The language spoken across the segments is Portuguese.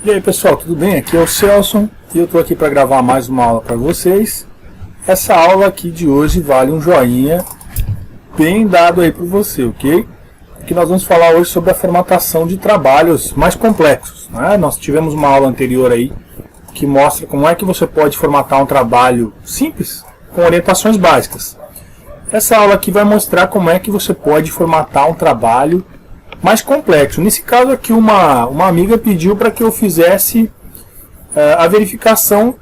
E aí pessoal, tudo bem? Aqui é o Celso e eu estou aqui para gravar mais uma aula para vocês. Essa aula aqui de hoje vale um joinha bem dado aí para você, ok? Aqui nós vamos falar hoje sobre a formatação de trabalhos mais complexos, né? Nós tivemos uma aula anterior aí que mostra como é que você pode formatar um trabalho simples com orientações básicas. Essa aula aqui vai mostrar como é que você pode formatar um trabalho mais complexo. Nesse caso aqui uma amiga pediu para que eu fizesse a verificação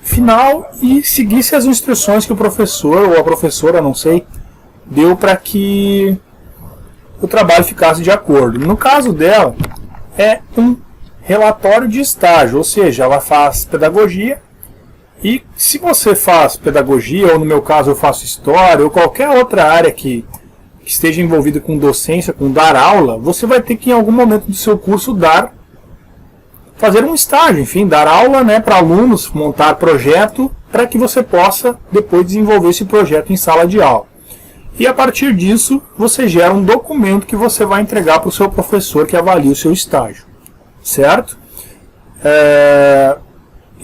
final e seguisse as instruções que o professor ou a professora, não sei, deu para que o trabalho ficasse de acordo. No caso dela é um relatório de estágio, ou seja, ela faz pedagogia e se você faz pedagogia, ou no meu caso eu faço história, ou qualquer outra área que esteja envolvida com docência, com dar aula, você vai ter que em algum momento do seu curso fazer um estágio, enfim, dar aula, né, para alunos, montar projeto, para que você possa depois desenvolver esse projeto em sala de aula. E a partir disso, você gera um documento que você vai entregar para o seu professor que avalia o seu estágio, certo?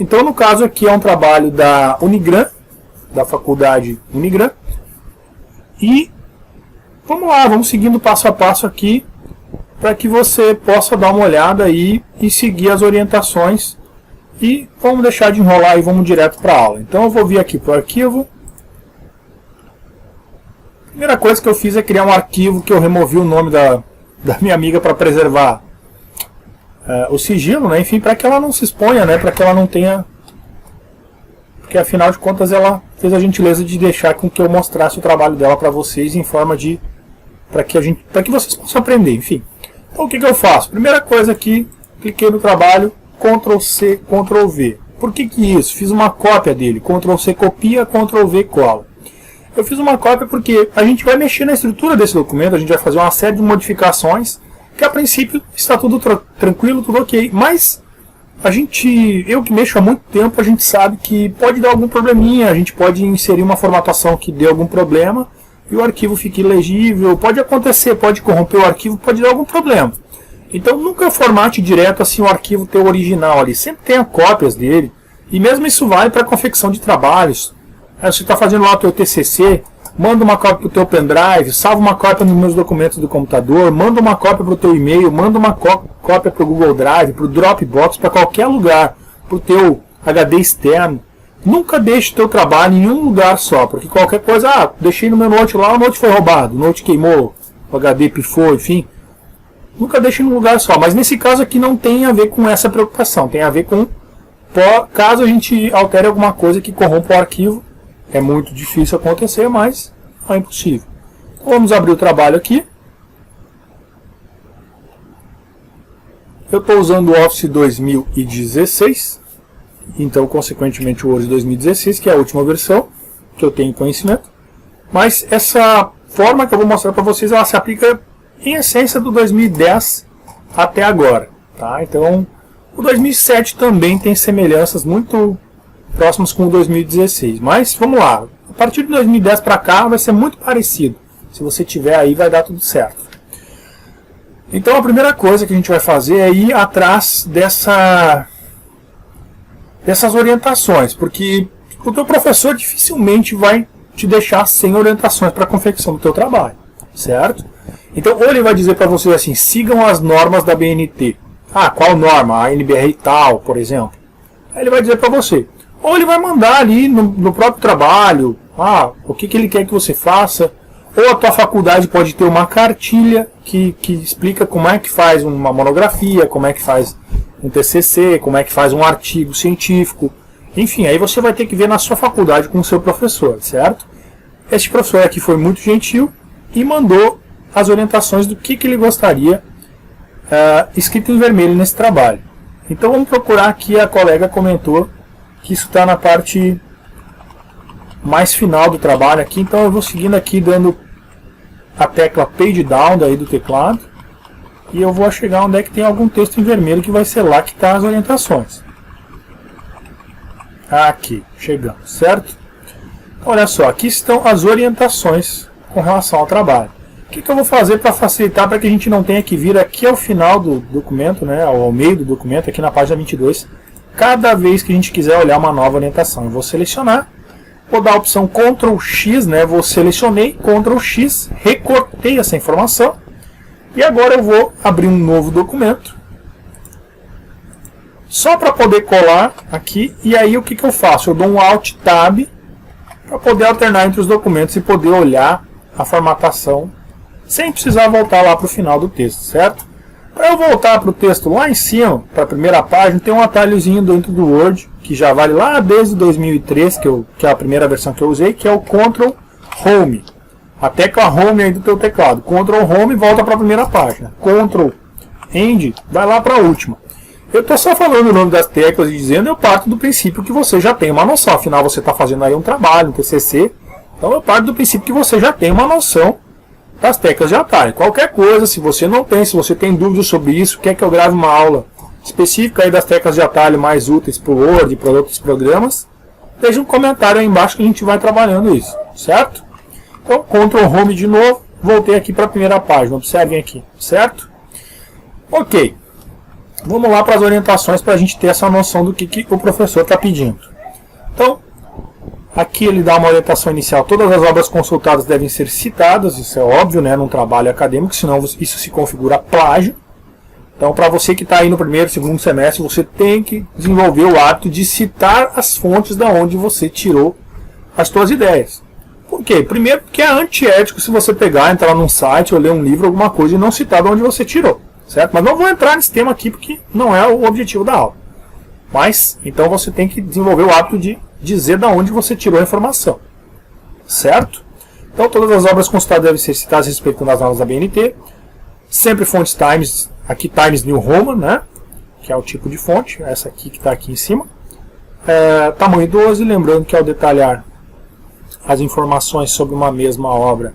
Então, no caso aqui é um trabalho da Unigran, da faculdade Unigran, e vamos lá, vamos seguindo passo a passo aqui para que você possa dar uma olhada aí e seguir as orientações. E vamos deixar de enrolar e vamos direto para a aula. Então eu vou vir aqui para o arquivo. A primeira coisa que eu fiz é criar um arquivo que eu removi o nome da minha amiga para preservar o sigilo, né? Enfim, para que ela não se exponha, né? Para que ela não tenha... Porque afinal de contas ela fez a gentileza de deixar com que eu mostrasse o trabalho dela para vocês em forma de... para que vocês possam aprender, enfim. Então o que eu faço? Primeira coisa aqui, cliquei no trabalho, Ctrl C, Ctrl V. Por que isso? Fiz uma cópia dele, Ctrl C copia, Ctrl V cola. Eu fiz uma cópia porque a gente vai mexer na estrutura desse documento, a gente vai fazer uma série de modificações, que a princípio está tudo tranquilo, tudo ok, mas eu que mexo há muito tempo, a gente sabe que pode dar algum probleminha, a gente pode inserir uma formatação que dê algum problema, e o arquivo fica ilegível, pode acontecer, pode corromper o arquivo, pode dar algum problema. Então nunca formate direto assim o arquivo teu original ali, sempre tenha cópias dele, e mesmo isso vale para confecção de trabalhos. Você está fazendo lá o teu TCC, manda uma cópia para o teu pendrive, salva uma cópia nos meus documentos do computador, manda uma cópia para o teu e-mail, manda uma cópia para o Google Drive, para o Dropbox, para qualquer lugar, para o teu HD externo. Nunca deixe o teu trabalho em um lugar só, porque qualquer coisa, deixei no meu note lá, o note foi roubado, o note queimou, o HD pifou, enfim. Nunca deixe em um lugar só, mas nesse caso aqui não tem a ver com essa preocupação, tem a ver com caso a gente altere alguma coisa que corrompa o arquivo. É muito difícil acontecer, mas não é impossível. Então, vamos abrir o trabalho aqui. Eu estou usando o Office 2016, então consequentemente o Word 2016, que é a última versão que eu tenho conhecimento. Mas essa forma que eu vou mostrar para vocês, ela se aplica em essência do 2010 até agora. Tá? Então o 2007 também tem semelhanças muito próximos com o 2016, mas vamos lá, a partir de 2010 para cá vai ser muito parecido, se você tiver aí vai dar tudo certo. Então a primeira coisa que a gente vai fazer é ir atrás dessas orientações, porque o teu professor dificilmente vai te deixar sem orientações para a confecção do teu trabalho, certo? Então ou ele vai dizer para você assim, sigam as normas da BNT, qual norma? A NBR tal, por exemplo. Aí ele vai dizer para você. Ou ele vai mandar ali no próprio trabalho, o que ele quer que você faça. Ou a tua faculdade pode ter uma cartilha que explica como é que faz uma monografia, como é que faz um TCC, como é que faz um artigo científico. Enfim, aí você vai ter que ver na sua faculdade com o seu professor, certo? Este professor aqui foi muito gentil e mandou as orientações do que ele gostaria escrito em vermelho nesse trabalho. Então vamos procurar aqui, a colega comentou que isso está na parte mais final do trabalho aqui, então eu vou seguindo aqui dando a tecla Page Down daí do teclado e eu vou chegar onde é que tem algum texto em vermelho que vai ser lá que está as orientações. Aqui, chegamos, certo? Olha só, aqui estão as orientações com relação ao trabalho. O que eu vou fazer para facilitar, para que a gente não tenha que vir aqui ao final do documento, né, ao meio do documento, aqui na página 22, cada vez que a gente quiser olhar uma nova orientação. Eu vou selecionar, vou dar a opção Ctrl X, né, vou selecionei, Ctrl X, recortei essa informação, e agora eu vou abrir um novo documento, só para poder colar aqui, e aí o que eu faço? Eu dou um Alt Tab, para poder alternar entre os documentos e poder olhar a formatação, sem precisar voltar lá para o final do texto, certo? Para eu voltar para o texto lá em cima, para a primeira página, tem um atalhozinho dentro do Word, que já vale lá desde 2003, que é a primeira versão que eu usei, que é o Ctrl Home. A tecla Home aí do teu teclado. Ctrl Home volta para a primeira página. Ctrl End vai lá para a última. Eu estou só falando o nome das teclas e dizendo, eu parto do princípio que você já tem uma noção. Afinal, você está fazendo aí um trabalho, um TCC. Então eu parto do princípio que você já tem uma noção das teclas de atalho. Qualquer coisa, se você não tem, se você tem dúvidas sobre isso, quer que eu grave uma aula específica aí das teclas de atalho mais úteis para o Word e para outros programas, deixe um comentário aí embaixo que a gente vai trabalhando isso, certo? Então, Ctrl Home de novo, voltei aqui para a primeira página, observem aqui, certo? Ok, vamos lá para as orientações para a gente ter essa noção do que o professor está pedindo. Então, aqui ele dá uma orientação inicial, todas as obras consultadas devem ser citadas, isso é óbvio, né, num trabalho acadêmico, senão isso se configura plágio. Então, para você que está aí no primeiro, segundo semestre, você tem que desenvolver o hábito de citar as fontes da onde você tirou as suas ideias. Por quê? Primeiro, porque é antiético se você pegar, entrar num site ou ler um livro, alguma coisa e não citar de onde você tirou, certo? Mas não vou entrar nesse tema aqui porque não é o objetivo da aula. Mas, então você tem que desenvolver o hábito de dizer de onde você tirou a informação, certo? Então, todas as obras consultadas devem ser citadas respeitando as normas da BNT. Sempre fontes Times, aqui Times New Roman, né? Que é o tipo de fonte, essa aqui que está aqui em cima. Tamanho 12, lembrando que ao detalhar as informações sobre uma mesma obra,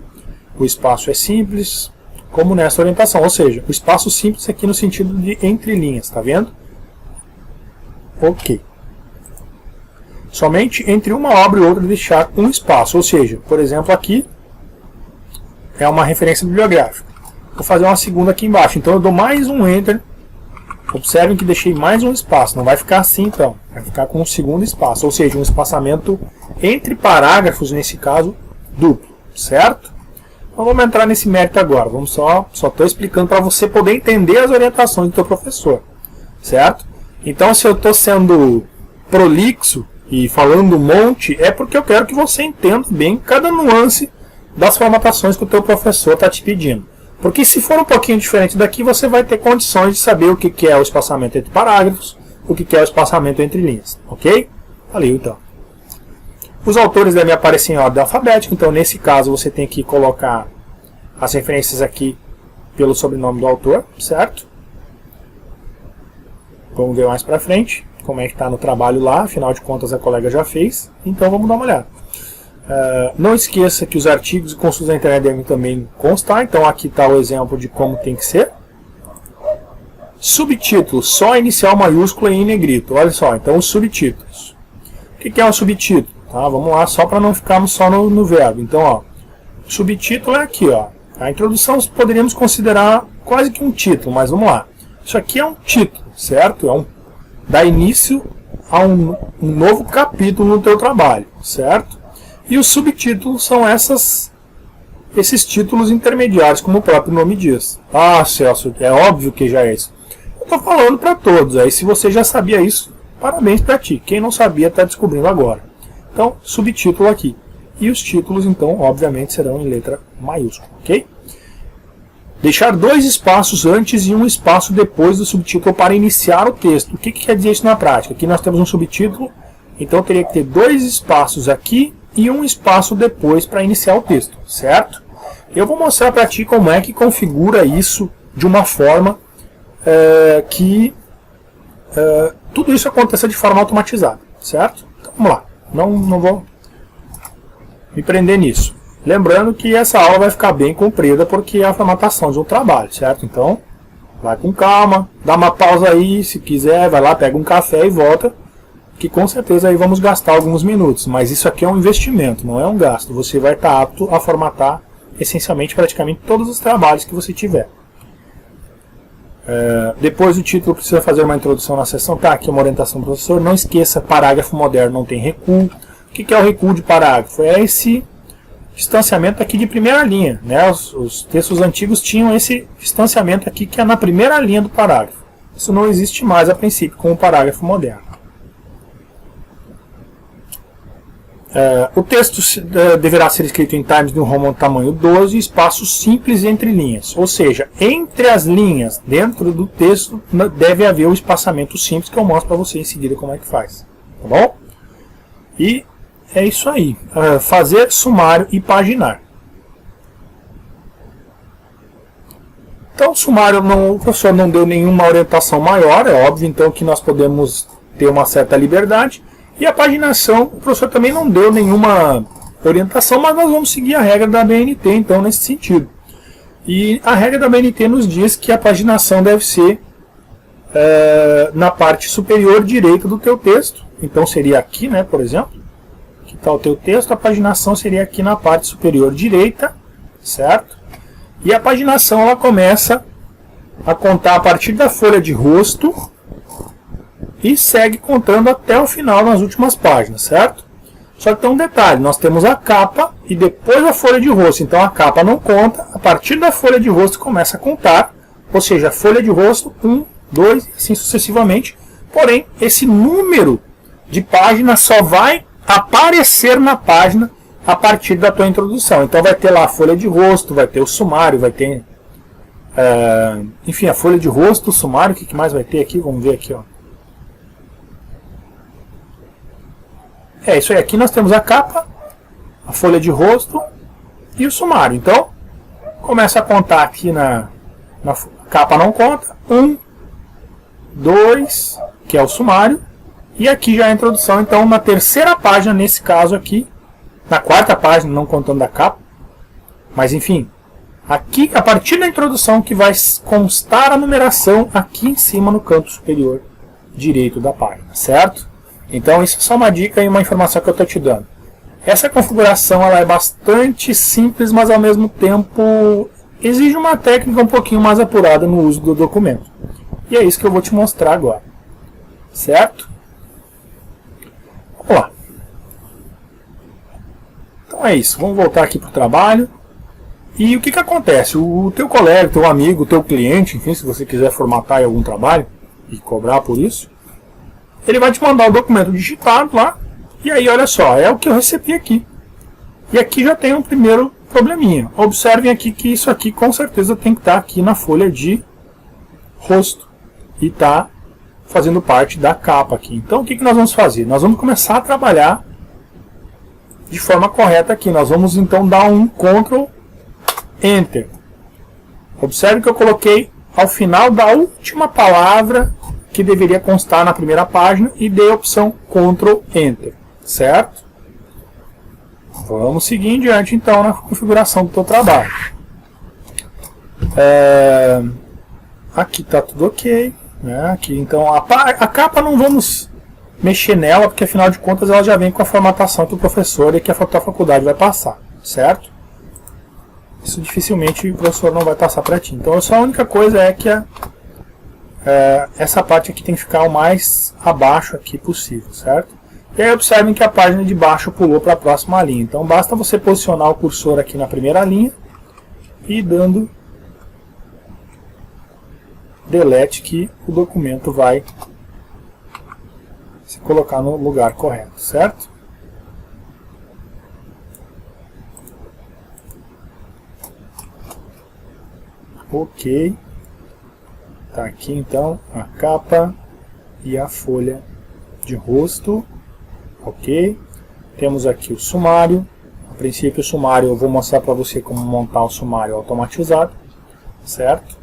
o espaço é simples, como nessa orientação, ou seja, o espaço simples aqui no sentido de entre linhas, tá vendo? Ok. Somente entre uma obra e outra deixar um espaço, ou seja, por exemplo aqui é uma referência bibliográfica. Vou fazer uma segunda aqui embaixo, então eu dou mais um Enter. Observem que deixei mais um espaço, não vai ficar assim então, vai ficar com um segundo espaço, ou seja, um espaçamento entre parágrafos, nesse caso, duplo, certo? Então vamos entrar nesse mérito agora, só estou explicando para você poder entender as orientações do seu professor, certo? Então se eu estou sendo prolixo e falando um monte, é porque eu quero que você entenda bem cada nuance das formatações que o teu professor está te pedindo. Porque se for um pouquinho diferente daqui, você vai ter condições de saber o que é o espaçamento entre parágrafos, o que é o espaçamento entre linhas, ok? Valeu então. Os autores devem aparecer em ordem alfabética, então nesse caso você tem que colocar as referências aqui pelo sobrenome do autor, certo? Vamos ver mais pra frente como é que está no trabalho lá, afinal de contas a colega já fez, então vamos dar uma olhada. Não esqueça que os artigos e consultas da internet devem também constar, então aqui está o exemplo de como tem que ser. Subtítulo, só inicial maiúscula e em negrito, olha só, então os subtítulos. O que é um subtítulo? Tá, vamos lá, só para não ficarmos só no verbo. Então, ó, subtítulo é aqui, ó. A introdução poderíamos considerar quase que um título, mas vamos lá. Isso aqui é um título, certo? Dá início a um novo capítulo no teu trabalho, certo? E os subtítulos são esses títulos intermediários, como o próprio nome diz. Ah, Celso, é óbvio que já é isso. Eu estou falando para todos, aí se você já sabia isso, parabéns para ti. Quem não sabia está descobrindo agora. Então, subtítulo aqui. E os títulos, então, obviamente, serão em letra maiúscula, ok? Deixar 2 espaços antes e um espaço depois do subtítulo para iniciar o texto. O que quer dizer isso na prática? Aqui nós temos um subtítulo, então teria que ter 2 espaços aqui e um espaço depois para iniciar o texto, certo? Eu vou mostrar para ti como é que configura isso de uma forma que tudo isso aconteça de forma automatizada, certo? Então vamos lá, não vou me prender nisso. Lembrando que essa aula vai ficar bem comprida porque é a formatação de um trabalho, certo? Então, vai com calma, dá uma pausa aí, se quiser, vai lá, pega um café e volta, que com certeza aí vamos gastar alguns minutos, mas isso aqui é um investimento, não é um gasto. Você vai estar apto a formatar essencialmente praticamente todos os trabalhos que você tiver. Depois do título precisa fazer uma introdução na seção, tá aqui uma orientação do professor, não esqueça, parágrafo moderno não tem recuo. O que é o recuo de parágrafo? É esse distanciamento aqui de primeira linha, né? Os textos antigos tinham esse distanciamento aqui que é na primeira linha do parágrafo. Isso não existe mais a princípio com o parágrafo moderno. O texto deverá ser escrito em Times New Roman tamanho 12 e espaços simples entre linhas. Ou seja, entre as linhas, dentro do texto, deve haver o espaçamento simples, que eu mostro para você em seguida como é que faz. Tá bom? E é isso aí. Fazer sumário e paginar. Então, o sumário, o professor não deu nenhuma orientação maior, é óbvio, então, que nós podemos ter uma certa liberdade. E a paginação, o professor também não deu nenhuma orientação, mas nós vamos seguir a regra da BNT, então, nesse sentido. E a regra da BNT nos diz que a paginação deve ser na parte superior direita do teu texto. Então, seria aqui, né, por exemplo. Aqui está o teu texto, a paginação seria aqui na parte superior direita, certo? E a paginação, ela começa a contar a partir da folha de rosto e segue contando até o final nas últimas páginas, certo? Só que tem um detalhe, nós temos a capa e depois a folha de rosto, então a capa não conta, a partir da folha de rosto começa a contar, ou seja, a folha de rosto 1, 2 e assim sucessivamente, porém esse número de páginas só vai aparecer na página a partir da tua introdução, então vai ter lá a folha de rosto, vai ter o sumário, vai ter, enfim, a folha de rosto, o sumário, o que mais vai ter aqui, vamos ver aqui, ó. É isso aí, aqui nós temos a capa, a folha de rosto e o sumário. Então, começa a contar aqui na capa não conta, 1, 2, que é o sumário, e aqui já é a introdução. Então, na terceira página, nesse caso aqui, na quarta página, não contando a capa, mas enfim, aqui, a partir da introdução que vai constar a numeração aqui em cima no canto superior direito da página, certo? Então isso é só uma dica e uma informação que eu estou te dando. Essa configuração ela é bastante simples, mas ao mesmo tempo exige uma técnica um pouquinho mais apurada no uso do documento. E é isso que eu vou te mostrar agora. Certo? Vamos lá. Então é isso, vamos voltar aqui para o trabalho. E o que acontece? O teu colega, teu amigo, teu cliente, enfim, se você quiser formatar em algum trabalho e cobrar por isso, ele vai te mandar o documento digitado lá, e aí olha só, é o que eu recebi aqui. E aqui já tem um primeiro probleminha. Observem aqui que isso aqui com certeza tem que estar aqui na folha de rosto. E está fazendo parte da capa aqui. Então o que nós vamos fazer? Nós vamos começar a trabalhar de forma correta aqui. Nós vamos então dar um Ctrl Enter. Observe que eu coloquei ao final da última palavra que deveria constar na primeira página e dei a opção Ctrl Enter, certo? Vamos seguir em diante então na configuração do teu trabalho. Aqui está tudo ok, né? Aqui então a capa não vamos mexer nela, porque afinal de contas ela já vem com a formatação que o professor e que a faculdade vai passar, certo? Isso dificilmente o professor não vai passar para ti. Então só a única coisa é que essa parte aqui tem que ficar o mais abaixo aqui possível, certo? E aí observem que a página de baixo pulou para a próxima linha. Então basta você posicionar o cursor aqui na primeira linha e dando delete que o documento vai se colocar no lugar correto, certo? Ok. Tá aqui então a capa e a folha de rosto. Ok. Temos aqui o sumário. A princípio o sumário eu vou mostrar para você como montar o sumário automatizado. Certo?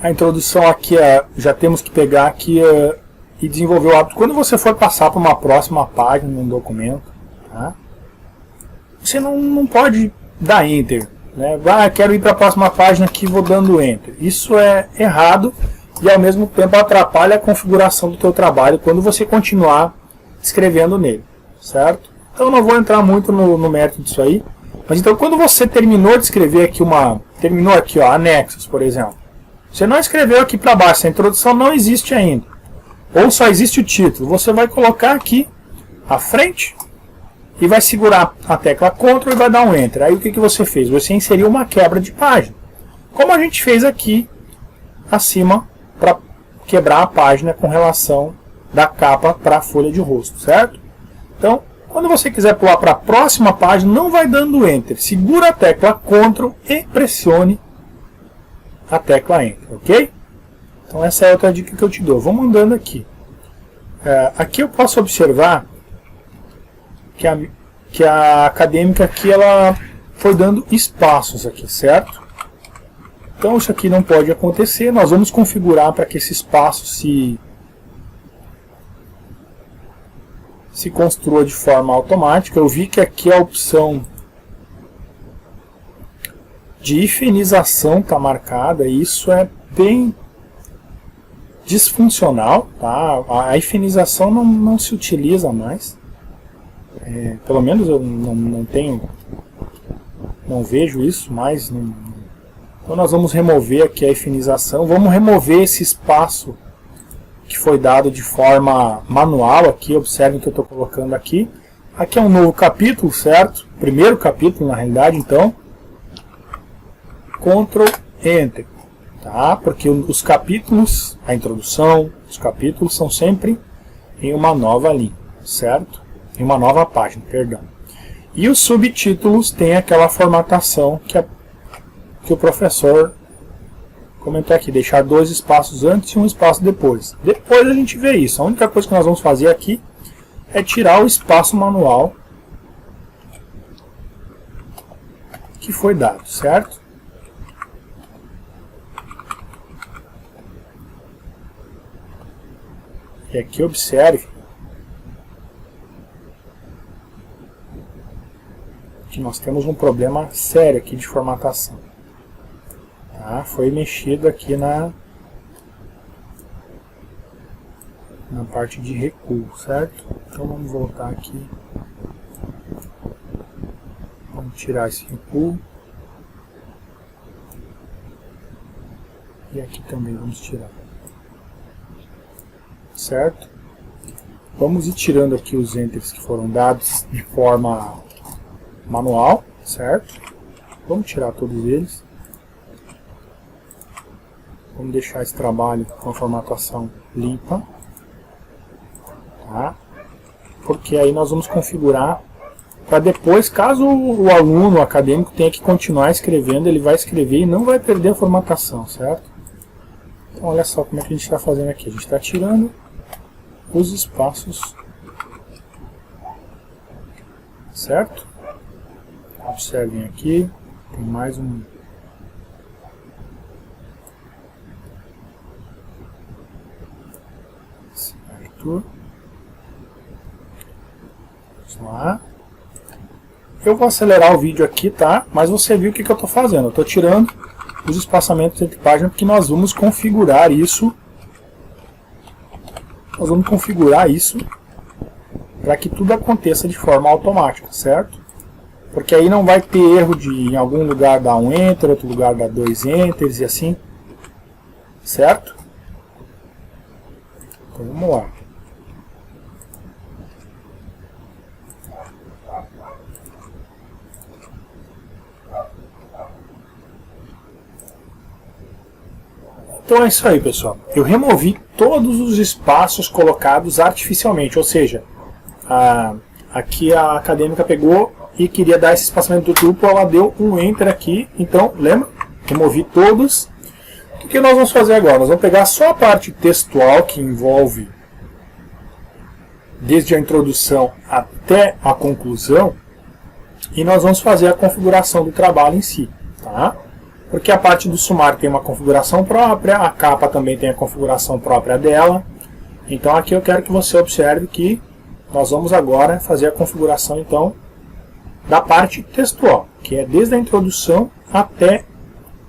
A introdução aqui já temos que pegar aqui e desenvolver o hábito. Quando você for passar para uma próxima página num documento, tá? Você não pode dar Enter. Né? Quero ir para a próxima página aqui, vou dando Enter. Isso é errado e ao mesmo tempo atrapalha a configuração do teu trabalho quando você continuar escrevendo nele, certo? Então não vou entrar muito no mérito disso aí. Mas então quando você terminou de escrever aqui terminou aqui, ó, anexos, por exemplo. Você não escreveu aqui para baixo, a introdução não existe ainda. Ou só existe o título. Você vai colocar aqui à frente e vai segurar a tecla Ctrl e vai dar um Enter. Aí o que você fez? Você inseriu uma quebra de página. Como a gente fez aqui acima para quebrar a página com relação da capa para a folha de rosto, certo? Então, quando você quiser pular para a próxima página, não vai dando Enter. Segura a tecla Ctrl e pressione a tecla Enter, ok? Então essa é outra dica que eu te dou. Vamos andando aqui. Aqui eu posso observar que a acadêmica aqui ela foi dando espaços aqui, certo? Então isso aqui não pode acontecer. Nós vamos configurar para que esse espaço se construa de forma automática. Eu vi que aqui a opção de hifenização está marcada, e isso é bem disfuncional, tá? A hifenização não se utiliza mais, pelo menos eu não vejo isso mais. Então nós vamos remover aqui a hifenização, vamos remover esse espaço que foi dado de forma manual aqui. Observem que eu estou colocando aqui. Aqui é um novo capítulo, certo? Primeiro capítulo na realidade, então Ctrl Enter. Tá? Porque os capítulos, a introdução, os capítulos são sempre em uma nova linha, certo? Em uma nova página, perdão. E os subtítulos têm aquela formatação que o professor comentou aqui, deixar 2 espaços antes e 1 espaço depois. Depois a gente vê isso. A única coisa que nós vamos fazer aqui é tirar o espaço manual que foi dado, certo? E aqui observe que nós temos um problema sério aqui de formatação. Tá? Foi mexido aqui na parte de recuo, certo? Então vamos voltar aqui. Vamos tirar esse recuo. E aqui também vamos tirar. Certo? Vamos ir tirando aqui os enters que foram dados de forma manual, certo? Vamos tirar todos eles. Vamos deixar esse trabalho com a formatação limpa, tá? Porque aí nós vamos configurar para depois, caso o aluno, o acadêmico, tenha que continuar escrevendo, ele vai escrever e não vai perder a formatação, certo? Então olha só como é que a gente está fazendo aqui. A gente está tirando os espaços, certo? Observem aqui, tem mais um. Certo. Vamos lá. Eu vou acelerar o vídeo aqui, tá? Mas você viu o que eu estou fazendo. Eu estou tirando os espaçamentos entre páginas, porque nós vamos configurar isso. Nós vamos configurar isso para que tudo aconteça de forma automática, certo? Porque aí não vai ter erro de em algum lugar dar um Enter, outro lugar dar 2 Enters e assim, certo? Então vamos lá. Então é isso aí, pessoal. Eu removi todos os espaços colocados artificialmente, ou seja, aqui a acadêmica pegou e queria dar esse espaçamento do grupo, ela deu um Enter aqui, então, lembra? Removi todos. O que nós vamos fazer agora? Nós vamos pegar só a parte textual, que envolve desde a introdução até a conclusão, e nós vamos fazer a configuração do trabalho em si, tá? Porque a parte do sumário tem uma configuração própria, a capa também tem a configuração própria dela. Então aqui eu quero que você observe que nós vamos agora fazer a configuração então da parte textual, que é desde a introdução até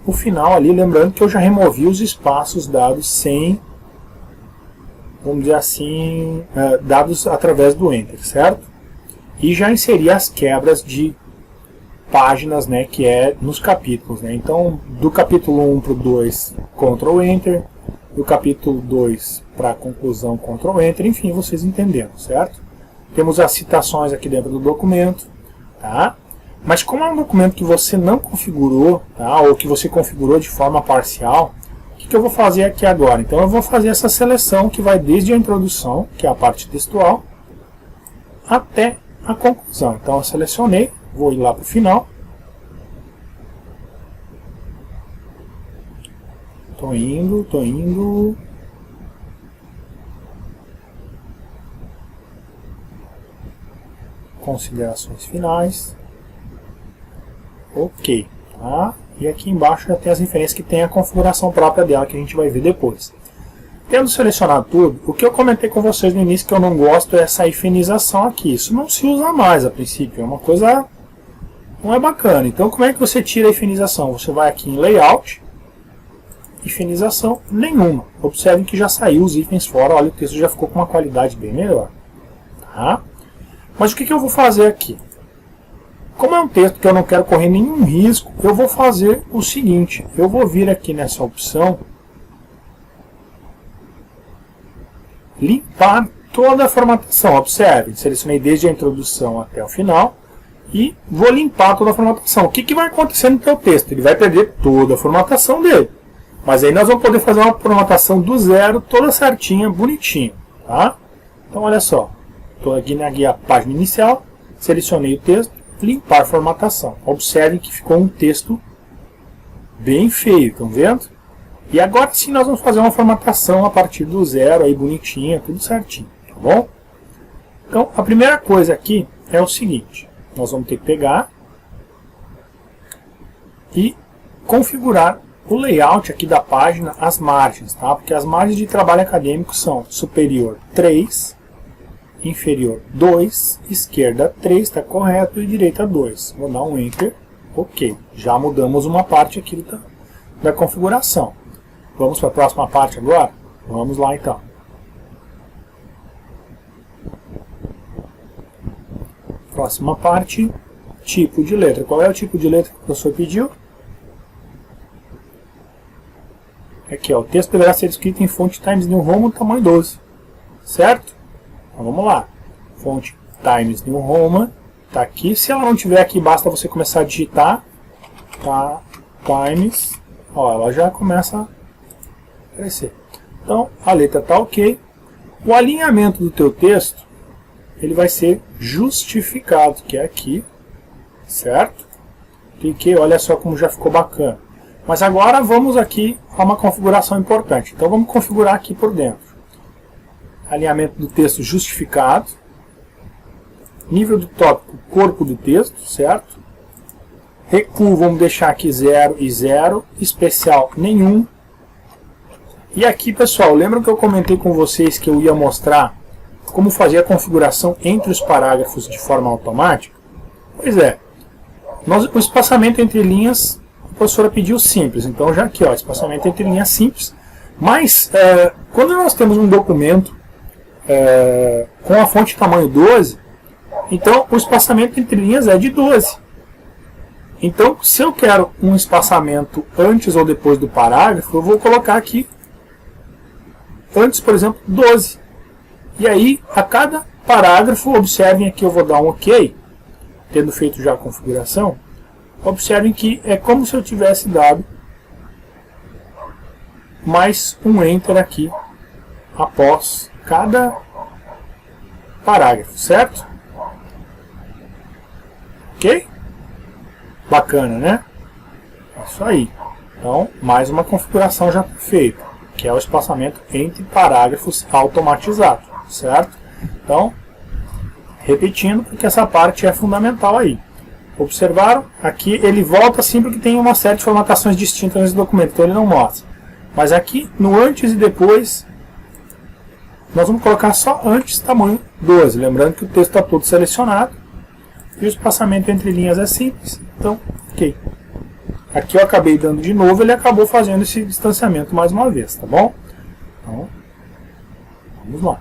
o final ali, lembrando que eu já removi os espaços dados sem, vamos dizer assim, dados através do Enter, certo? E já inseri as quebras de páginas, né, que é nos capítulos, né? Então, do capítulo 1 para o 2, Ctrl Enter, do capítulo 2 para a conclusão, Ctrl Enter, enfim, vocês entenderam, certo? Temos as citações aqui dentro do documento, tá? Mas como é um documento que você não configurou, tá? Ou que você configurou de forma parcial, o que eu vou fazer aqui agora? Então eu vou fazer essa seleção que vai desde a introdução, que é a parte textual, até a conclusão. Então eu selecionei, vou ir lá para o final. Tô indo. Considerações finais. Ok, tá? E aqui embaixo já tem as referências que tem a configuração própria dela, que a gente vai ver depois. Tendo selecionado tudo, o que eu comentei com vocês no início que eu não gosto é essa hifenização aqui. Isso não se usa mais a princípio, é uma coisa não é bacana. Então como é que você tira a hifenização? Você vai aqui em Layout, hifenização nenhuma. Observem que já saiu os hífens fora, olha, o texto já ficou com uma qualidade bem melhor. Tá? Mas o que eu vou fazer aqui? Como é um texto que eu não quero correr nenhum risco, eu vou fazer o seguinte, eu vou vir aqui nessa opção, limpar toda a formatação. Observe, selecionei desde a introdução até o final e vou limpar toda a formatação. O que vai acontecer no teu texto? Ele vai perder toda a formatação dele. Mas aí nós vamos poder fazer uma formatação do zero, toda certinha, bonitinha. Tá? Então olha só, estou aqui na guia página inicial, selecionei o texto, limpar formatação. Observem que ficou um texto bem feio, estão vendo? E agora sim nós vamos fazer uma formatação a partir do zero, aí bonitinha, tudo certinho, tá bom? Então a primeira coisa aqui é o seguinte, nós vamos ter que pegar e configurar o layout aqui da página, as margens, tá? Porque as margens de trabalho acadêmico são superior 3, inferior 2, esquerda 3, está correto, e direita 2. Vou dar um Enter, ok. Já mudamos uma parte aqui da configuração. Vamos para a próxima parte agora? Vamos lá então. Próxima parte, tipo de letra. Qual é o tipo de letra que o professor pediu? Aqui, ó, o texto deverá ser escrito em fonte Times New Roman tamanho 12. Certo? Então vamos lá. Fonte Times New Roman está aqui. Se ela não tiver aqui, basta você começar a digitar. Tá, Times. Ó, ela já começa a crescer. Então a letra está ok. O alinhamento do teu texto ele vai ser justificado, que é aqui. Certo? Cliquei, olha só como já ficou bacana. Mas agora vamos aqui a uma configuração importante. Então vamos configurar aqui por dentro. Alinhamento do texto justificado. Nível do tópico, corpo do texto, certo? Recuo vamos deixar aqui 0 e 0. Especial nenhum. E aqui, pessoal, lembram que eu comentei com vocês que eu ia mostrar como fazer a configuração entre os parágrafos de forma automática? Pois é. O espaçamento entre linhas, a professora pediu simples. Então já aqui, ó, espaçamento entre linhas simples. Mas, quando nós temos um documento com a fonte tamanho 12, então o espaçamento entre linhas é de 12. Então, se eu quero um espaçamento antes ou depois do parágrafo, eu vou colocar aqui antes, por exemplo, 12. E aí, a cada parágrafo, observem aqui, eu vou dar um OK, tendo feito já a configuração. Observem que é como se eu tivesse dado mais um Enter aqui após cada parágrafo, certo? Ok? Bacana, né? É isso aí. Então, mais uma configuração já feita, que é o espaçamento entre parágrafos automatizado, certo? Então, repetindo, porque essa parte é fundamental aí. Observaram? Aqui ele volta sempre que tem uma série de formatações distintas nesse documento, então ele não mostra. Mas aqui, no antes e depois, nós vamos colocar só antes tamanho 12. Lembrando que o texto está todo selecionado. E o espaçamento entre linhas é simples. Então, ok. Aqui eu acabei dando de novo, ele acabou fazendo esse distanciamento mais uma vez, tá bom? Então, vamos lá.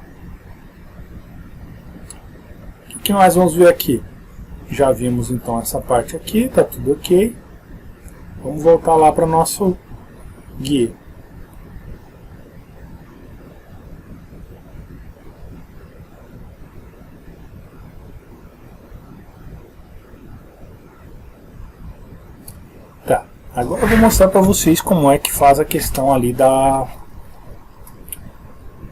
O que nós vamos ver aqui? Já vimos então essa parte aqui, tá tudo ok. Vamos voltar lá para o nosso guia. Tá, agora eu vou mostrar para vocês como é que faz a questão ali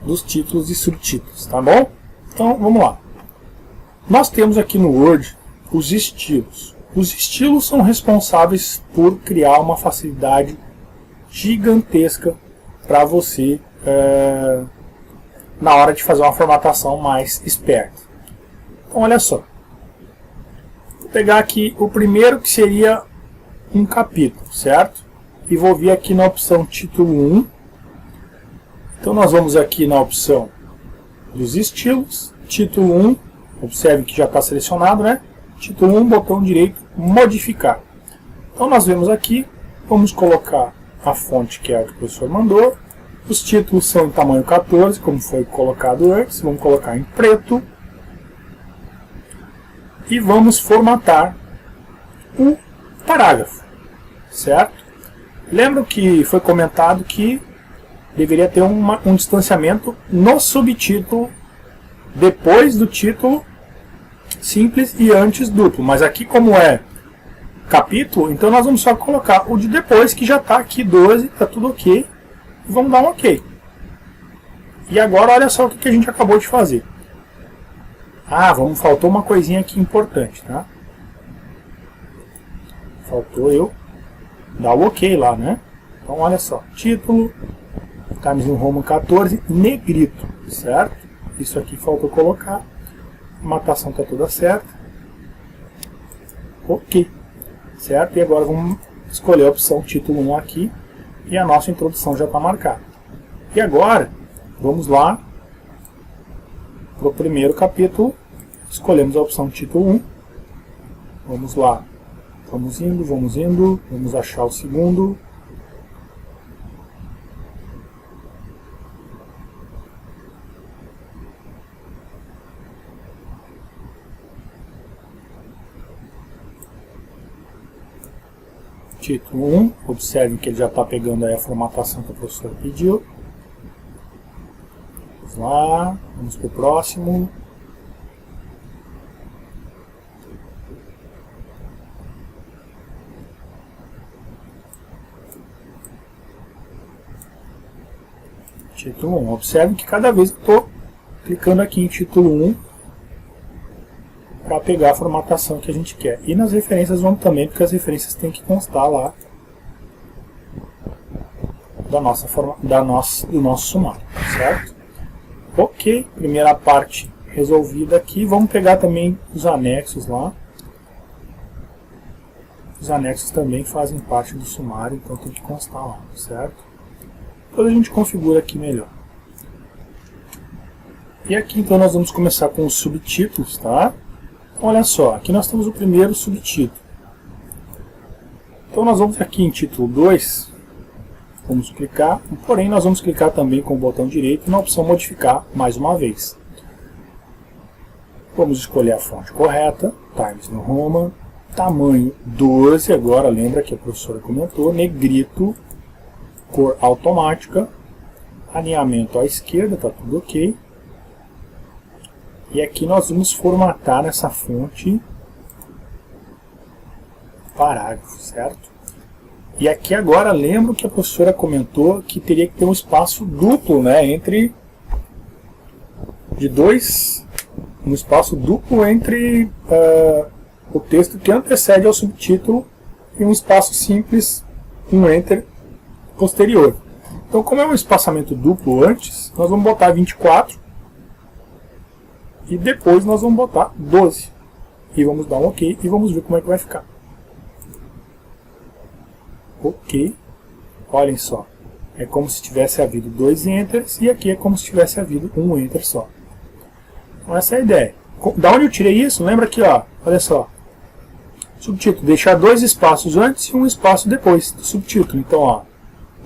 dos títulos e subtítulos, tá bom? Então vamos lá. Nós temos aqui no Word os estilos. Os estilos são responsáveis por criar uma facilidade gigantesca para você na hora de fazer uma formatação mais esperta. Então olha só. Vou pegar aqui o primeiro, que seria um capítulo, certo? E vou vir aqui na opção título 1. Então nós vamos aqui na opção dos estilos, título 1, observe que já está selecionado, né? Título 1, botão direito, modificar. Então nós vemos aqui, vamos colocar a fonte que é a que o professor mandou. Os títulos são em tamanho 14, como foi colocado antes, vamos colocar em preto. E vamos formatar o parágrafo, certo? Lembra que foi comentado que deveria ter um distanciamento no subtítulo, depois do título simples e antes duplo. Mas aqui, como é capítulo, então nós vamos só colocar o de depois, que já está aqui 12, está tudo ok. E vamos dar um ok. E agora olha só o que a gente acabou de fazer. Faltou uma coisinha aqui importante, tá? Faltou eu dar o ok lá, né? Então olha só, título, Times New Roman 14, negrito, certo? Isso aqui faltou colocar. A formatação está toda certa. Ok, certo? E agora vamos escolher a opção título 1 aqui. E a nossa introdução já está marcada. E agora, vamos lá para o primeiro capítulo. Escolhemos a opção título 1. Vamos lá. Vamos indo. Vamos achar o segundo. Título 1, observem que ele já está pegando aí a formatação que o professor pediu. Vamos lá, vamos para o próximo. Título 1, observem que cada vez eu estou clicando aqui em título 1 para pegar a formatação que a gente quer. E nas referências vamos também, porque as referências têm que constar lá do nosso sumário, certo? Ok, primeira parte resolvida aqui. Vamos pegar também os anexos lá. Os anexos também fazem parte do sumário, então tem que constar lá, certo? Depois a gente configura aqui melhor. E aqui então nós vamos começar com os subtítulos, tá? Olha só, aqui nós temos o primeiro subtítulo. Então nós vamos aqui em título 2, vamos clicar, porém nós vamos clicar também com o botão direito na opção modificar mais uma vez. Vamos escolher a fonte correta, Times New Roman, tamanho 12, agora lembra que a professora comentou, negrito, cor automática, alinhamento à esquerda, está tudo ok. E aqui nós vamos formatar essa fonte parágrafo, certo? E aqui agora lembro que a professora comentou que teria que ter um espaço duplo, né, um espaço duplo entre o texto que antecede ao subtítulo e um espaço simples, um enter posterior. Então, como é um espaçamento duplo antes, nós vamos botar 24 e depois nós vamos botar 12. E vamos dar um ok e vamos ver como é que vai ficar. Ok. Olhem só. É como se tivesse havido 2 enters e aqui é como se tivesse havido um enter só. Então essa é a ideia. Da onde eu tirei isso? Lembra aqui, ó. Olha só. Subtítulo. Deixar 2 espaços antes e um espaço depois do subtítulo. Então, ó.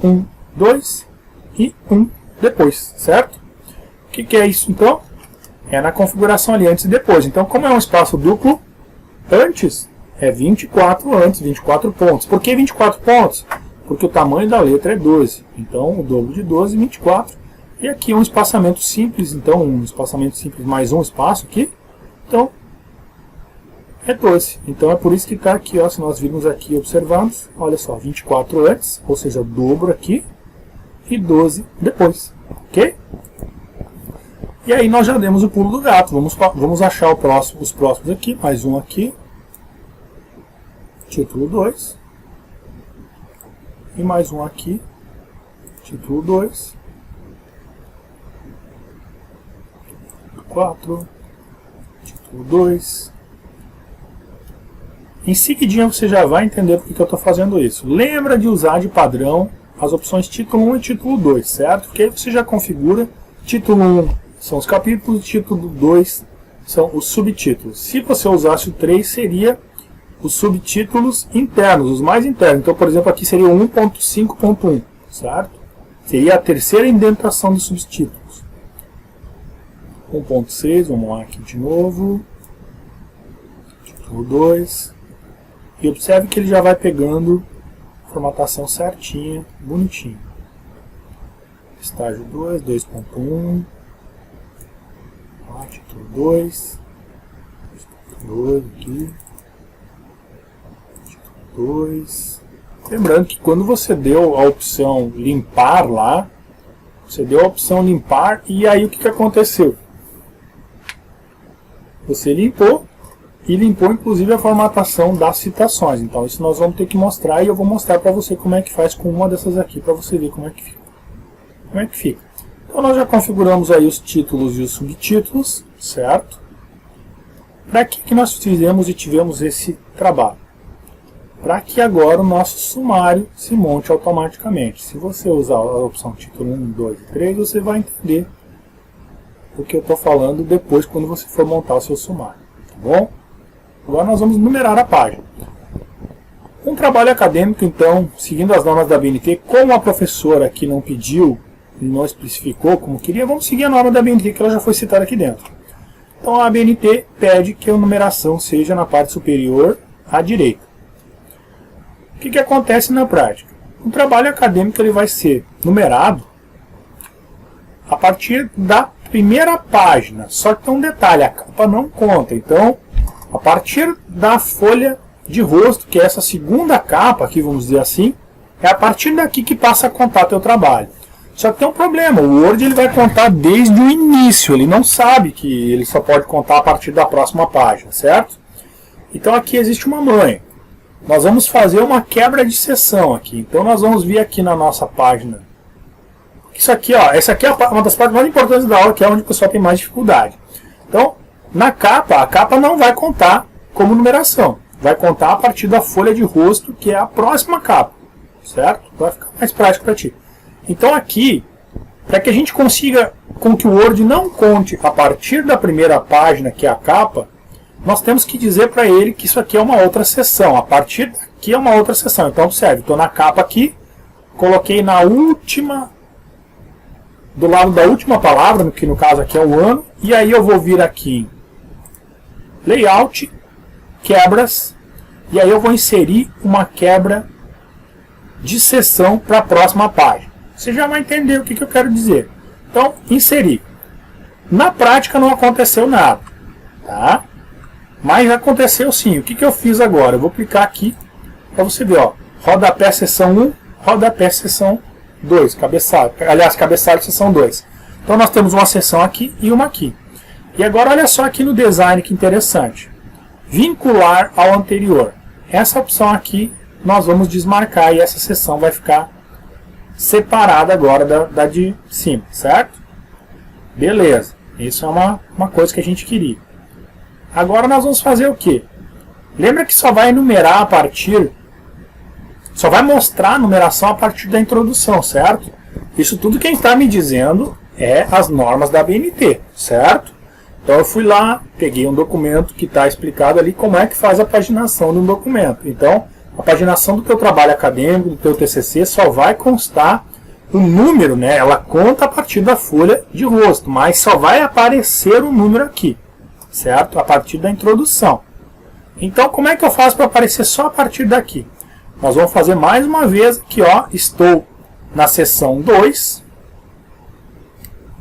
1, 2 e 1 depois. Certo? O que é isso então? É na configuração ali antes e depois. Então, como é um espaço duplo, Antes é 24 antes, 24 pontos. Por que 24 pontos? Porque o tamanho da letra é 12. Então, o dobro de 12, 24. E aqui um espaçamento simples. Então, um espaçamento simples mais um espaço aqui. Então, é 12. Então, é por isso que está aqui, ó, se nós virmos aqui e observarmos, olha só, 24 antes, ou seja, o dobro aqui, e 12 depois. Ok? E aí nós já demos o pulo do gato. Vamos achar os próximos aqui. Mais um aqui. Título 2. E mais um aqui. Título 2. 4. Título 2. Em seguidinha você já vai entender por que eu estou fazendo isso. Lembra de usar de padrão as opções título 1 e título 2, certo? Porque aí você já configura. Título 1 são os capítulos, título 2 são os subtítulos. Se você usasse o 3, seria os subtítulos internos, os mais internos. Então, por exemplo, aqui seria o 1.5.1, certo? Seria a terceira indentação dos subtítulos. 1.6, vamos lá aqui de novo. Título 2. E observe que ele já vai pegando a formatação certinha, bonitinho. Estágio 2, 2.1. Título 2. Título 2 aqui. Título 2. Lembrando que quando você deu a opção limpar lá, você deu a opção limpar e aí o que aconteceu? Você limpou e limpou inclusive a formatação das citações. Então isso nós vamos ter que mostrar e eu vou mostrar para você como é que faz com uma dessas aqui para você ver como é que fica. Como é que fica? Então nós já configuramos aí os títulos e os subtítulos, certo? Para que nós fizemos e tivemos esse trabalho? Para que agora o nosso sumário se monte automaticamente. Se você usar a opção título 1, 2 e 3, você vai entender o que eu estou falando depois quando você for montar o seu sumário. Tá bom? Agora nós vamos numerar a página. Um trabalho acadêmico, então, seguindo as normas da BNT, como a professora aqui não pediu e não especificou como queria, vamos seguir a norma da BNT, que ela já foi citada aqui dentro. Então a BNT pede que a numeração seja na parte superior à direita. O que acontece na prática? O trabalho acadêmico ele vai ser numerado a partir da primeira página. Só que tem um detalhe, a capa não conta. Então, a partir da folha de rosto, que é essa segunda capa, aqui vamos dizer assim, é a partir daqui que passa a contar teu trabalho. Só que tem um problema, o Word ele vai contar desde o início, ele não sabe que ele só pode contar a partir da próxima página, certo? Então aqui existe uma manha. Nós vamos fazer uma quebra de seção aqui. Então nós vamos vir aqui na nossa página. Isso aqui, ó, essa aqui é uma das partes mais importantes da aula, que é onde o pessoal tem mais dificuldade. Então, na capa, a capa não vai contar como numeração. Vai contar a partir da folha de rosto, que é a próxima capa, certo? Vai ficar mais prático para ti. Então aqui, para que a gente consiga com que o Word não conte a partir da primeira página, que é a capa, nós temos que dizer para ele que isso aqui é uma outra seção. A partir daqui é uma outra seção. Então observe, estou na capa aqui, coloquei na última, do lado da última palavra, que no caso aqui é o ano, e aí eu vou vir aqui em Layout, Quebras, e aí eu vou inserir uma quebra de seção para a próxima página. Você já vai entender o que eu quero dizer. Então, inserir. Na prática não aconteceu nada, tá? Mas aconteceu sim. O que eu fiz agora? Eu vou clicar aqui para você ver, ó, rodapé seção 1, rodapé seção 2, cabeçalho. Aliás, cabeçalho seção 2. Então nós temos uma seção aqui e uma aqui. E agora olha só aqui no design que interessante. Vincular ao anterior. Essa opção aqui nós vamos desmarcar e essa seção vai ficar separada agora da de cima, certo? Beleza. Isso é uma coisa que a gente queria. Agora nós vamos fazer o quê? Lembra que só vai enumerar a partir... Só vai mostrar a numeração a partir da introdução, certo? Isso tudo quem está me dizendo é as normas da BNT, certo? Então eu fui lá, peguei um documento que está explicado ali como é que faz a paginação de um documento. Então, a paginação do teu trabalho acadêmico, do teu TCC, só vai constar o número, né? Ela conta a partir da folha de rosto, mas só vai aparecer o número aqui, certo? A partir da introdução. Então, como é que eu faço para aparecer só a partir daqui? Nós vamos fazer mais uma vez aqui, ó, estou na seção 2,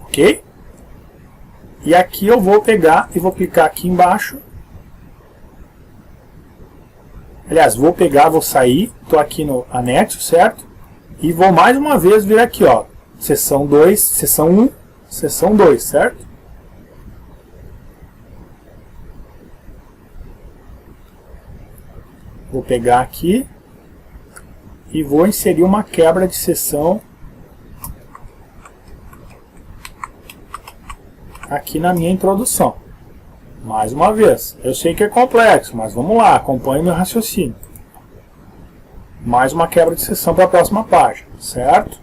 ok? E aqui eu vou pegar e vou clicar aqui embaixo. Aliás, vou pegar, vou sair, estou aqui no anexo, certo? E vou mais uma vez vir aqui, ó, seção 2, seção 1, seção 2, certo? Vou pegar aqui e vou inserir uma quebra de seção aqui na minha introdução. Mais uma vez, eu sei que é complexo, mas vamos lá, acompanhe meu raciocínio. Mais uma quebra de seção para a próxima página, certo?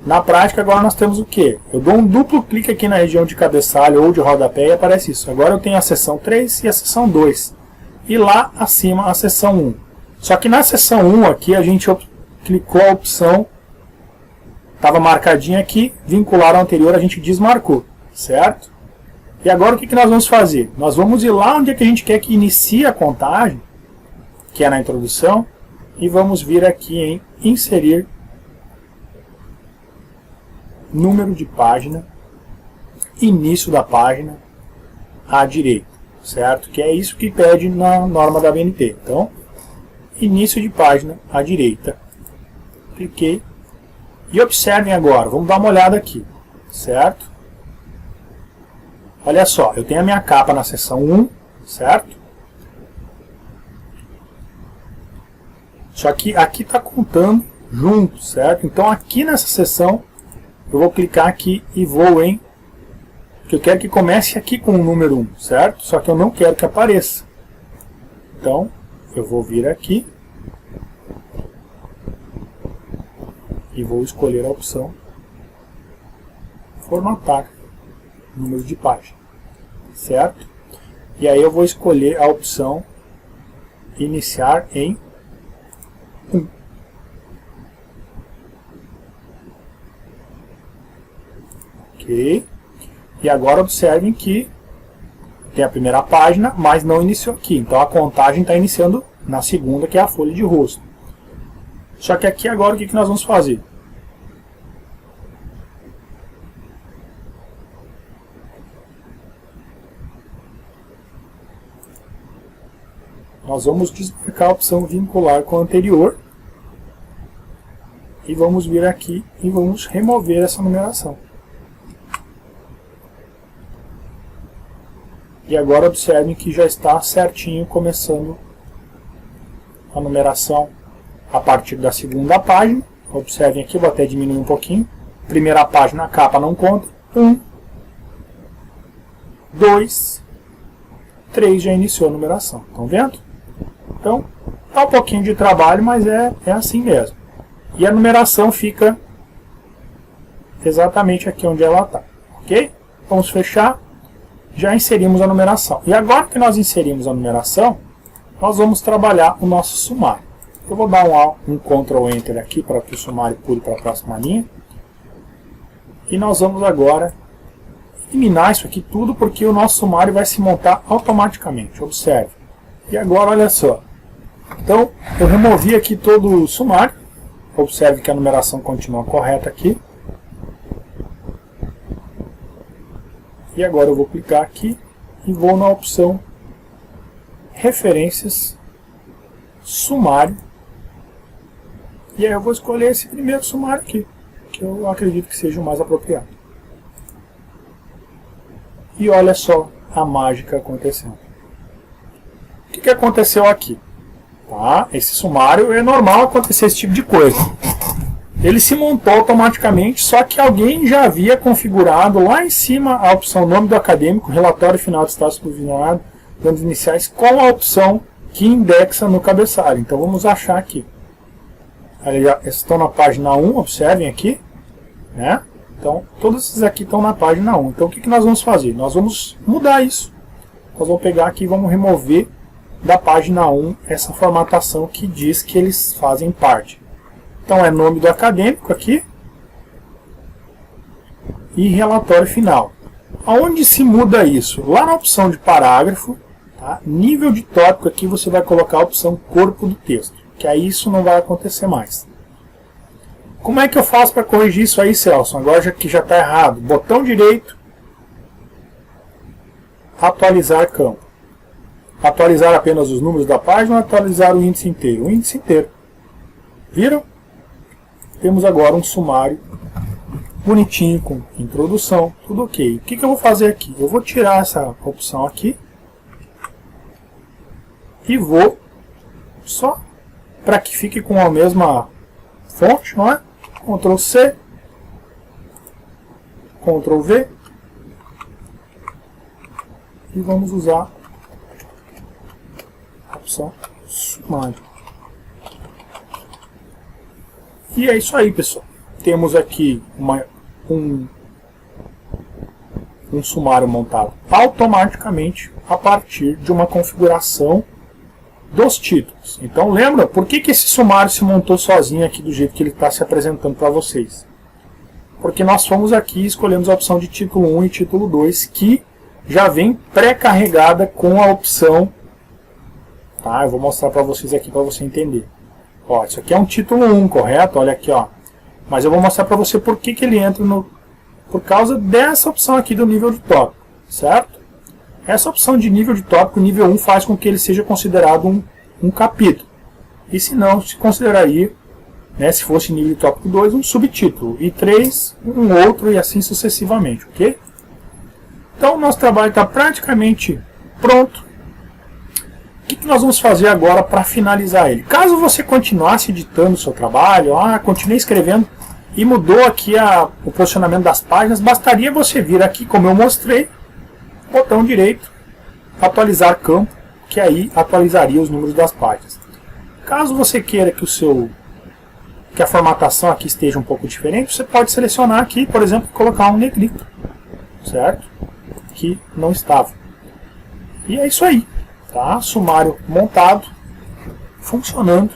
Na prática, agora nós temos o quê? Eu dou um duplo clique aqui na região de cabeçalho ou de rodapé e aparece isso. Agora eu tenho a seção 3 e a seção 2. E lá acima a seção 1. Só que na seção 1 aqui a gente clicou a opção, estava marcadinha aqui, vincular ao anterior, a gente desmarcou, certo? E agora o que nós vamos fazer? Nós vamos ir lá onde é que a gente quer que inicie a contagem, que é na introdução, e vamos vir aqui em inserir número de página, início da página à direita, certo? Que é isso que pede na norma da BNT. Então, início de página à direita. Cliquei. E observem agora, vamos dar uma olhada aqui, certo? Olha só, eu tenho a minha capa na seção 1, certo? Só que aqui está contando junto, certo? Então aqui nessa seção, eu vou clicar aqui e vou em... que eu quero que comece aqui com o número 1, certo? Só que eu não quero que apareça. Então, eu vou vir aqui e vou escolher a opção formatar número de página, certo? E aí eu vou escolher a opção iniciar em 1. Ok. E agora observem que tem a primeira página, mas não iniciou aqui. Então a contagem está iniciando na segunda, que é a folha de rosto. Só que aqui agora o que nós vamos fazer? Nós vamos desmarcar a opção vincular com a anterior. E vamos vir aqui e vamos remover essa numeração. E agora observem que já está certinho começando a numeração a partir da segunda página. Observem aqui, vou até diminuir um pouquinho. Primeira página, a capa não conta. 1, 2, 3 já iniciou a numeração. Estão vendo? Então, dá um pouquinho de trabalho, mas é assim mesmo. E a numeração fica exatamente aqui onde ela está. Ok? Vamos fechar. Já inserimos a numeração. E agora que nós inserimos a numeração, nós vamos trabalhar o nosso sumário. Eu vou dar um Ctrl Enter aqui para que o sumário pule para a próxima linha. E nós vamos agora eliminar isso aqui tudo, porque o nosso sumário vai se montar automaticamente. Observe. E agora, olha só. Então, eu removi aqui todo o sumário. Observe que a numeração continua correta aqui. E agora eu vou clicar aqui e vou na opção Referências, Sumário. E aí eu vou escolher esse primeiro sumário aqui, que eu acredito que seja o mais apropriado. E olha só a mágica acontecendo. O que aconteceu aqui? Tá? Esse sumário é normal acontecer esse tipo de coisa. Ele se montou automaticamente, só que alguém já havia configurado lá em cima a opção nome do acadêmico, relatório final de status provisionado, danos iniciais, com a opção que indexa no cabeçalho. Então vamos achar aqui. Eles já estão na página 1, observem aqui. Né? Então todos esses aqui estão na página 1. Então o que nós vamos fazer? Nós vamos mudar isso. Nós vamos pegar aqui e vamos remover da página 1 essa formatação que diz que eles fazem parte. Então é nome do acadêmico aqui e relatório final. Aonde se muda isso? Lá na opção de parágrafo, Tá? Nível de tópico aqui você vai colocar a opção corpo do texto, que aí isso não vai acontecer mais. Como é que eu faço para corrigir isso aí, Celso? Agora que já está errado. Botão direito, atualizar campo. Atualizar apenas os números da página ou atualizar o índice inteiro? O índice inteiro. Viram? Temos agora um sumário bonitinho, com introdução, tudo ok. O que eu vou fazer aqui? Eu vou tirar essa opção aqui e vou só para que fique com a mesma fonte, não é? Ctrl C, Ctrl V e vamos usar a opção sumário. E é isso aí, pessoal. Temos aqui um sumário montado automaticamente a partir de uma configuração dos títulos. Então lembra, por que esse sumário se montou sozinho aqui do jeito que ele está se apresentando para vocês? Porque nós fomos aqui e escolhemos a opção de título 1 e título 2, que já vem pré-carregada com a opção. Tá? Eu vou mostrar para vocês aqui para você entender. Ó, isso aqui é um título 1, correto? Olha aqui, ó. Mas eu vou mostrar para você por que ele entra por causa dessa opção aqui do nível de tópico, certo? Essa opção de nível de tópico, nível 1, faz com que ele seja considerado um capítulo. E se não, se consideraria, né, se fosse nível de tópico 2, um subtítulo. E 3, um outro, e assim sucessivamente, ok? Então, o nosso trabalho está praticamente pronto. O que nós vamos fazer agora para finalizar ele? Caso você continuasse editando o seu trabalho, continue escrevendo e mudou aqui o posicionamento das páginas, bastaria você vir aqui, como eu mostrei, botão direito, atualizar campo, que aí atualizaria os números das páginas. Caso você queira que a formatação aqui esteja um pouco diferente, você pode selecionar aqui, por exemplo, colocar um negrito, certo? Que não estava. E é isso aí, tá? Sumário montado, funcionando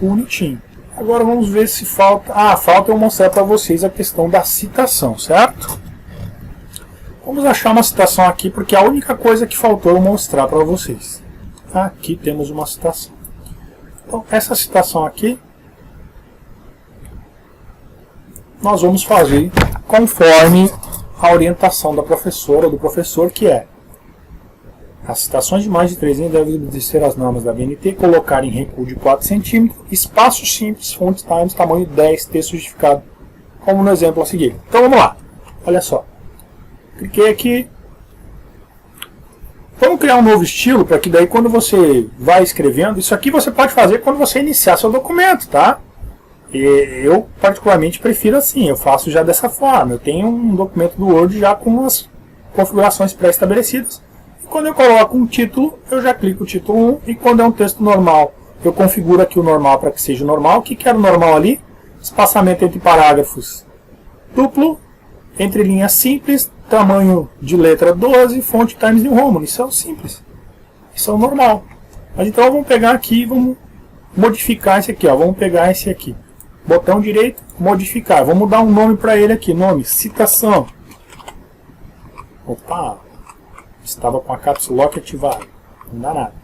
bonitinho. Agora vamos ver se falta. Falta eu mostrar para vocês a questão da citação, certo? Vamos achar uma citação aqui, porque a única coisa que faltou eu mostrar para vocês. Aqui temos uma citação. Então, essa citação aqui, nós vamos fazer conforme a orientação da professora ou do professor, que é: as citações de mais de 3 linhas devem obedecer às normas da BNT, colocar em recuo de 4 cm, espaço simples, fonte times, tamanho 10, texto justificado, como no exemplo a seguir. Então vamos lá, olha só. Cliquei aqui. Vamos criar um novo estilo, para que daí quando você vai escrevendo, isso aqui você pode fazer quando você iniciar seu documento, tá? E eu particularmente prefiro assim, eu faço já dessa forma. Eu tenho um documento do Word já com as configurações pré-estabelecidas. E quando eu coloco um título, eu já clico o título 1, e quando é um texto normal, eu configuro aqui o normal para que seja normal. O que era o normal ali? Espaçamento entre parágrafos duplo, entre linhas simples, tamanho de letra 12, fonte Times New Roman. Isso é o simples. Isso é o normal. Mas então vamos pegar aqui e vamos modificar esse aqui. Ó. Vamos pegar esse aqui. Botão direito, modificar. Vamos dar um nome para ele aqui. Nome, citação. Opa! Estava com a caps lock ativada. Não dá nada.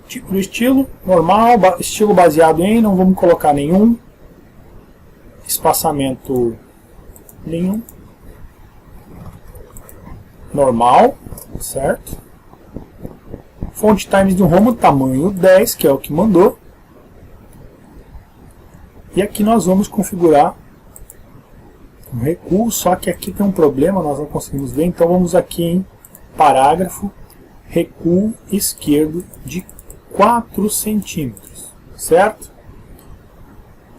Tipo do estilo, normal. Estilo baseado em, não vamos colocar nenhum. Espaçamento nenhum. Normal, certo? Fonte Times New Roman, tamanho 10, que é o que mandou. E aqui nós vamos configurar um recuo, só que aqui tem um problema, nós não conseguimos ver, então vamos aqui em parágrafo, recuo esquerdo de 4 centímetros, certo?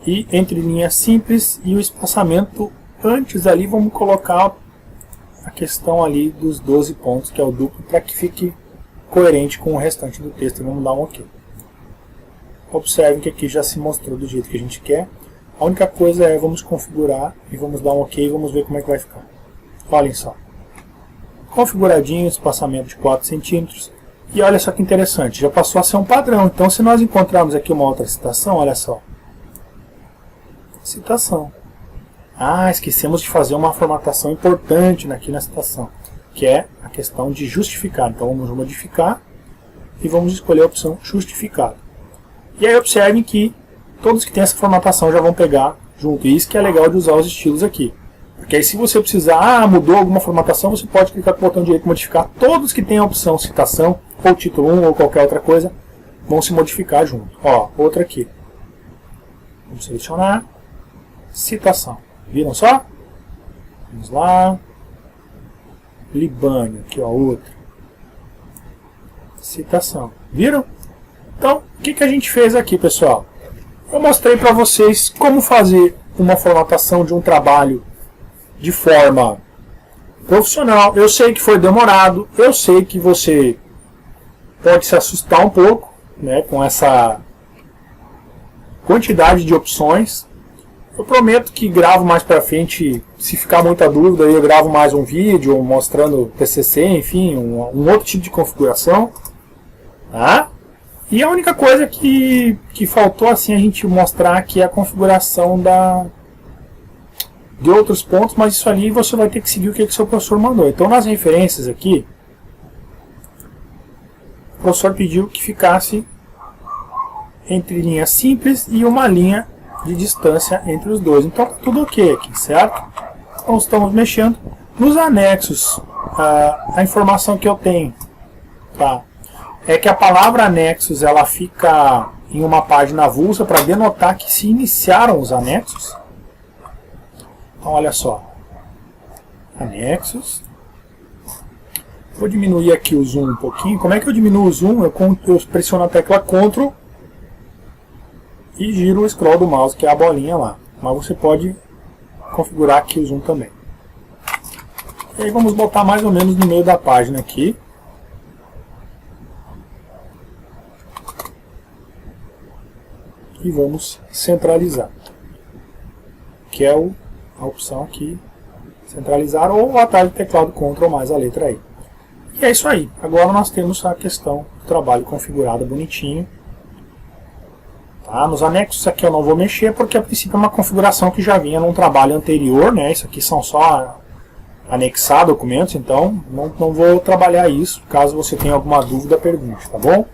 E entre linhas simples e o espaçamento antes ali, vamos colocar a questão ali dos 12 pontos, que é o duplo, para que fique coerente com o restante do texto. Vamos dar um OK. Observem que aqui já se mostrou do jeito que a gente quer. A única coisa é, vamos configurar e vamos dar um OK e vamos ver como é que vai ficar. Olhem só. Configuradinho, espaçamento de 4 centímetros. E olha só que interessante, já passou a ser um padrão. Então se nós encontrarmos aqui uma outra citação, olha só. Citação. Esquecemos de fazer uma formatação importante aqui na citação. que é a questão de justificar. Então vamos modificar e vamos escolher a opção justificado. E aí observem que todos que têm essa formatação já vão pegar junto. E isso que é legal de usar os estilos aqui. Porque aí se você precisar, mudou alguma formatação, você pode clicar com o botão direito modificar. Todos que têm a opção citação, ou título 1, ou qualquer outra coisa, vão se modificar junto. Ó, outra aqui. Vamos selecionar. Citação. Viram só? Vamos lá. Libânio, aqui ó, outra. Citação. Viram? Então, o que a gente fez aqui, pessoal? Eu mostrei para vocês como fazer uma formatação de um trabalho de forma profissional. Eu sei que foi demorado, eu sei que você pode se assustar um pouco, né, com essa quantidade de opções. Eu prometo que gravo mais para frente, se ficar muita dúvida, eu gravo mais um vídeo mostrando PCC, enfim, um outro tipo de configuração. Tá? E a única coisa que faltou assim a gente mostrar aqui é a configuração de outros pontos, mas isso ali você vai ter que seguir o que o seu professor mandou. Então nas referências aqui, o professor pediu que ficasse entre linha simples e uma linha de distância entre os dois. Então tá tudo ok aqui, certo? Então estamos mexendo. Nos anexos, a informação que eu tenho, tá, é que a palavra anexos ela fica em uma página avulsa para denotar que se iniciaram os anexos. Então olha só, anexos. Vou diminuir aqui o zoom um pouquinho. Como é que eu diminuo o zoom? Eu pressiono a tecla Ctrl e giro o scroll do mouse, que é a bolinha lá. Mas você pode configurar aqui o zoom também. E aí vamos botar mais ou menos no meio da página aqui. E vamos centralizar. Que é a opção aqui, centralizar, ou o atalho de teclado Ctrl mais a letra I. E é isso aí. Agora nós temos a questão do trabalho configurada bonitinho. Tá? Nos anexos aqui eu não vou mexer, porque a princípio é uma configuração que já vinha num trabalho anterior, né? Isso aqui são só anexar documentos, então não vou trabalhar isso. Caso você tenha alguma dúvida, pergunte, tá bom?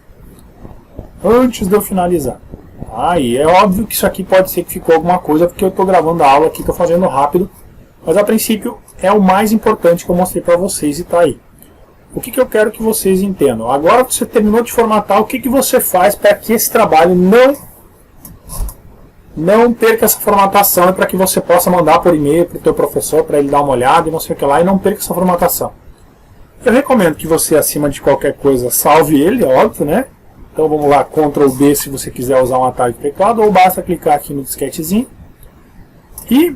Antes de eu finalizar. Tá? E é óbvio que isso aqui pode ser que ficou alguma coisa, porque eu estou gravando a aula aqui, estou fazendo rápido. Mas a princípio é o mais importante que eu mostrei para vocês e tá aí. O que eu quero que vocês entendam? Agora que você terminou de formatar, o que você faz para que esse trabalho não perca essa formatação e para que você possa mandar por e-mail para o teu professor, para ele dar uma olhada e não sei o que lá, e não perca essa formatação. Eu recomendo que você, acima de qualquer coisa, salve ele, é óbvio, né? Então vamos lá, Ctrl B se você quiser usar um atalho de teclado, ou basta clicar aqui no disquetezinho. E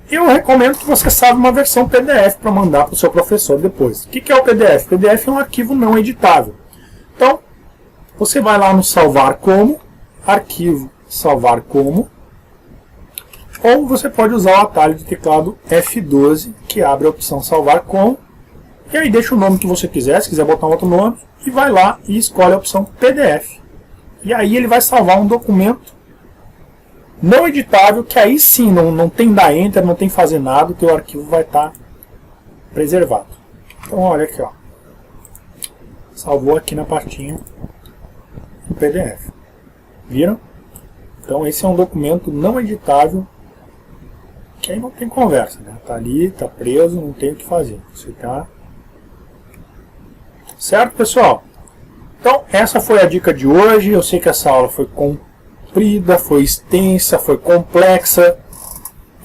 eu recomendo que você salve uma versão PDF para mandar para o seu professor depois. O que é o PDF? O PDF é um arquivo não editável. Então, você vai lá no salvar como, arquivo salvar como, ou você pode usar o atalho de teclado F12, que abre a opção salvar com, e aí deixa o nome que você quiser, se quiser botar um outro nome, e vai lá e escolhe a opção PDF. E aí ele vai salvar um documento não editável, que aí sim, não tem dar enter, não tem fazer nada, o teu arquivo vai estar preservado. Então olha aqui, ó. Salvou aqui na pastinha o PDF. Viram? Então esse é um documento não editável, que aí não tem conversa, né? Tá ali, tá preso, não tem o que fazer. Você tá... Certo, pessoal? Então essa foi a dica de hoje. Eu sei que essa aula foi comprida, foi extensa, foi complexa.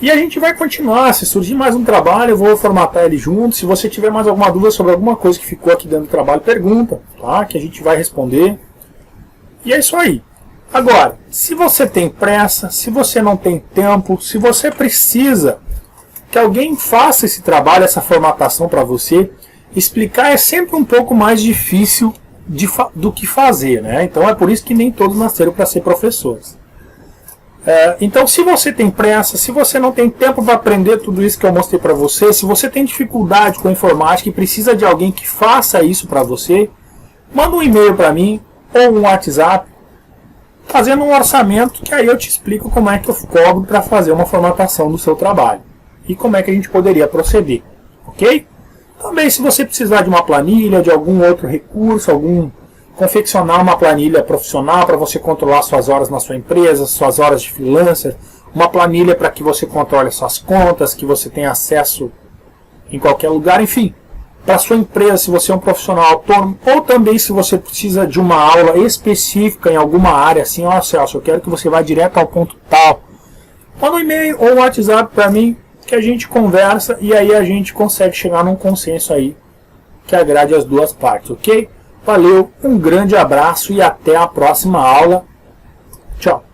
E a gente vai continuar. Se surgir mais um trabalho, eu vou formatar ele junto. Se você tiver mais alguma dúvida sobre alguma coisa que ficou aqui dentro do trabalho, pergunta, tá? Que a gente vai responder. E é isso aí. Agora, se você tem pressa, se você não tem tempo, se você precisa que alguém faça esse trabalho, essa formatação para você, explicar é sempre um pouco mais difícil do que fazer, né? Então é por isso que nem todos nasceram para ser professores. Então, se você tem pressa, se você não tem tempo para aprender tudo isso que eu mostrei para você, se você tem dificuldade com a informática e precisa de alguém que faça isso para você, manda um e-mail para mim ou um WhatsApp, fazendo um orçamento, que aí eu te explico como é que eu cobro para fazer uma formatação do seu trabalho e como é que a gente poderia proceder, ok? Também, se você precisar de uma planilha, de algum outro recurso, confeccionar uma planilha profissional para você controlar suas horas na sua empresa, suas horas de freelancer, uma planilha para que você controle suas contas, que você tenha acesso em qualquer lugar, enfim, para sua empresa, se você é um profissional autônomo, ou também se você precisa de uma aula específica em alguma área, assim, ó, Celso, eu quero que você vá direto ao ponto tal, manda um e-mail ou um WhatsApp para mim, que a gente conversa e aí a gente consegue chegar num consenso aí que agrade as duas partes, ok? Valeu, um grande abraço e até a próxima aula. Tchau!